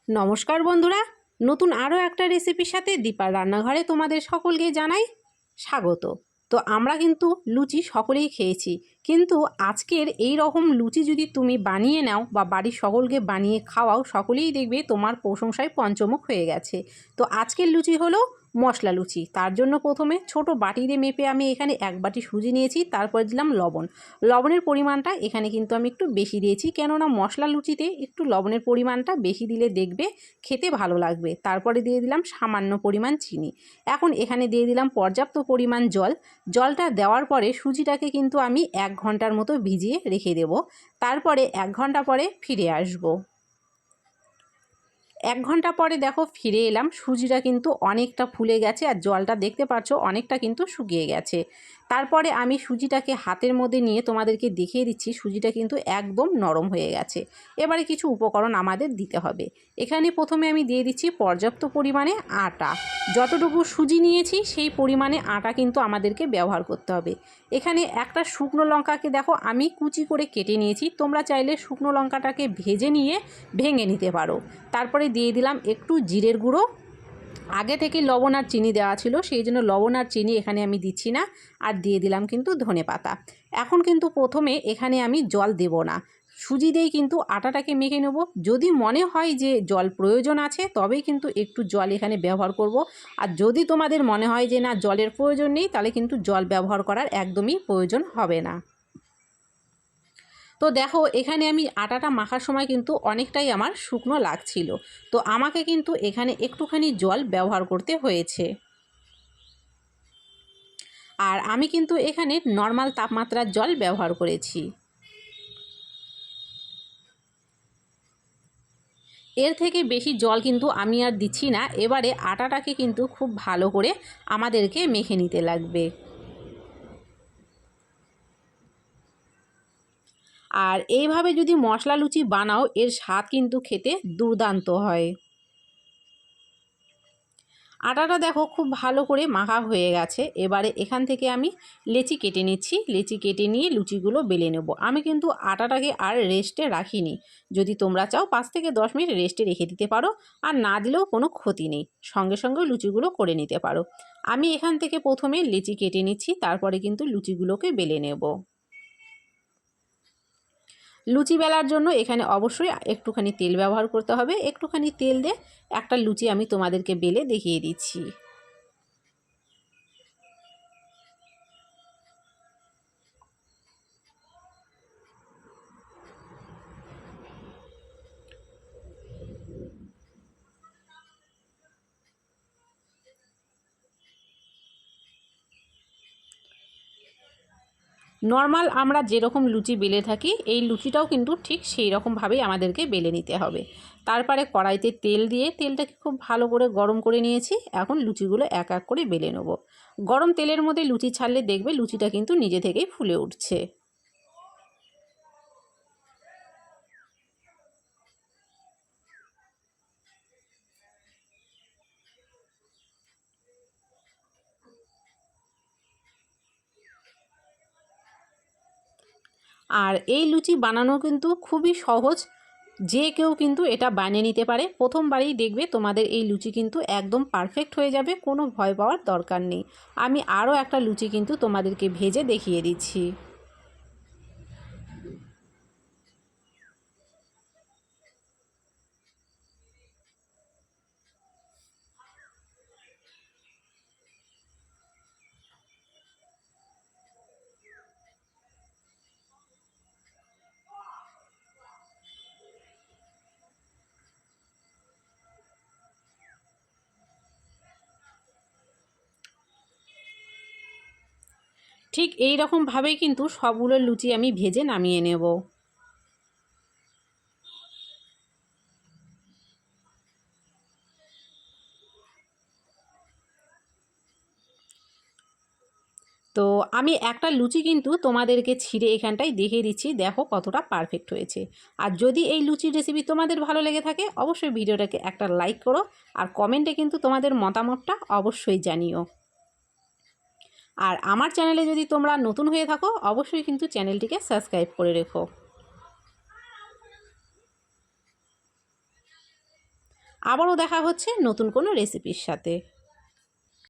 নমস্কার বন্ধুরা, নতুন আরও একটা রেসিপির সাথে দীপার রান্নাঘরে তোমাদের সকলকে জানাই স্বাগত। তো আমরা কিন্তু লুচি সকলেই খেয়েছি, কিন্তু আজকের এই রকম লুচি যদি তুমি বানিয়ে নাও বা বাড়ির সকলকে বানিয়ে খাওয়াও, সকলেই দেখবে তোমার প্রশংসায় পঞ্চমুখ হয়ে গেছে। তো আজকের লুচি হলো মশলা লুচি। তার জন্য প্রথমে ছোট বাটিতে মেপে আমি এখানে 1 বাটি সুজি নিয়েছি, তারপর দিলাম লবণ। লবণের পরিমাণটা এখানে কিন্তু আমি একটু বেশি দিয়েছি, কেননা মশলা লুচিতে একটু লবণের পরিমাণটা বেশি দিলে দেখবে খেতে ভালো লাগবে। তারপরে দিয়ে দিলাম সামান্য পরিমাণ চিনি। এখন এখানে দিয়ে দিলাম পর্যাপ্ত পরিমাণ জল। জলটা দেওয়ার পরে সুজিটাকে কিন্তু আমি 1 ঘন্টার মতো ভিজিয়ে রেখে দেব। তারপরে 1 ঘন্টা পরে ফিরে আসবো। 1 ঘন্টা পরে দেখো ফিরে এলাম, সুজিটা কিন্তু অনেকটা ফুলে গেছে আর জলটা দেখতে পাচ্ছ অনেকটা কিন্তু শুকিয়ে গেছে। তারপরে আমি সুজিটাকে হাতের মধ্যে নিয়ে তোমাদেরকে দেখিয়ে দিচ্ছি, সুজিটা কিন্তু একদম নরম হয়ে গেছে। এবারে কিছু উপকরণ আমাদের দিতে হবে। এখানে প্রথমে আমি দিয়ে দিচ্ছি পর্যাপ্ত পরিমাণে আটা। যতটুকু সুজি নিয়েছি সেই পরিমাণে আটা কিন্তু আমাদেরকে ব্যবহার করতে হবে। এখানে একটা শুকনো লঙ্কাকে দেখো আমি কুচি করে কেটে নিয়েছি, তোমরা চাইলে শুকনো লঙ্কাটাকে ভেজে নিয়ে ভেঙে নিতে পারো। তারপরে দিয়ে দিলাম একটু জিরের গুঁড়ো। আগে থেকে লবণ আর চিনি দেওয়া ছিল, সেই জন্য লবণ আর চিনি এখানে আমি দিচ্ছি না। আর দিয়ে দিলাম কিন্তু ধনেপাতা। এখন কিন্তু প্রথমে এখানে আমি জল দেব না, সুজি দিয়েই কিন্তু আটাটাকে মেখে নেব। যদি মনে হয় যে জল প্রয়োজন আছে তবেই কিন্তু একটু জল এখানে ব্যবহার করব। আর যদি তোমাদের মনে হয় যে না জলের প্রয়োজন নেই, তাহলে কিন্তু জল ব্যবহার করার একদমই প্রয়োজন হবে না। তো দেখো এখানে আমি আটাটা মাখার সময় কিন্তু অনেকটাই আমার শুকনো লাগছিল, তো আমাকে কিন্তু এখানে একটুখানি জল ব্যবহার করতে হয়েছে। আর আমি কিন্তু এখানে নর্মাল তাপমাত্রার জল ব্যবহার করেছি। এর থেকে বেশি জল কিন্তু আমি আর দিচ্ছি না। এবারে আটাটাকে কিন্তু খুব ভালো করে আমাদেরকে মেখে নিতে লাগবে। আর এইভাবে যদি মশলা লুচি বানাও, এর স্বাদ কিন্তু খেতে দুর্দান্ত হয়। আটাটা দেখো খুব ভালো করে মাখা হয়ে গেছে। এবারে এখান থেকে আমি লেচি কেটে নিচ্ছি। লেচি কেটে নিয়ে লুচিগুলো বেলে নেব। আমি কিন্তু আটাটাকে আর রেস্টে রাখিনি। যদি তোমরা চাও 5 থেকে 10 মিনিট রেস্টে রেখে দিতে পারো, আর না দিলেও কোনো ক্ষতি নেই, সঙ্গে সঙ্গে লুচিগুলো করে নিতে পারো। আমি এখান থেকে প্রথমে লেচি কেটে নিচ্ছি, তারপরে কিন্তু লুচিগুলোকে বেলে নেব। লুচি বেলার জন্য এখানে অবশ্যই একটুখানি তেল ব্যবহার করতে হবে। একটুখানি তেল দিয়ে একটা লুচি আমি তোমাদেরকে বেলে দেখিয়ে দিচ্ছি। নর্মাল আমরা যেরকম লুচি বেলে থাকি, এই লুচিটাও কিন্তু ঠিক সেই রকমভাবেই আমাদেরকে বেলে নিতে হবে। তারপরে কড়াইতে তেল দিয়ে তেলটাকে খুব ভালো করে গরম করে নিয়েছি। এখন লুচিগুলো এক এক করে বেলে নেব। গরম তেলের মধ্যে লুচি ছাড়লে দেখবে লুচিটা কিন্তু নিজে থেকেই ফুলে উঠছে। আর এই লুচি বানানো কিন্তু খুবই সহজ, যে কেউ কিন্তু এটা বানিয়ে নিতে পারে। প্রথমবারেই দেখবে তোমাদের এই লুচি কিন্তু একদম পারফেক্ট হয়ে যাবে, কোনো ভয় পাওয়ার দরকার নেই। আমি আরও একটা লুচি কিন্তু তোমাদেরকে ভেজে দেখিয়ে দিচ্ছি। ঠিক এই রকমভাবেই কিন্তু সবগুলো লুচি আমি ভেজে নামিয়ে নেব। তো আমি একটা লুচি কিন্তু তোমাদেরকে ছিঁড়ে এখানটায় দেখিয়ে দিচ্ছি, দেখো কতটা পারফেক্ট হয়েছে। আর যদি এই লুচির রেসিপি তোমাদের ভালো লেগে থাকে, অবশ্যই ভিডিওটাকে একটা লাইক করো, আর কমেন্টে কিন্তু তোমাদের মতামতটা অবশ্যই জানিও। আর আমার চ্যানেলে যদি তোমরা নতুন হয়ে থাকো, অবশ্যই কিন্তু চ্যানেলটিকে সাবস্ক্রাইব করে রেখো। আবারও দেখা হচ্ছে নতুন কোনো রেসিপির সাথে।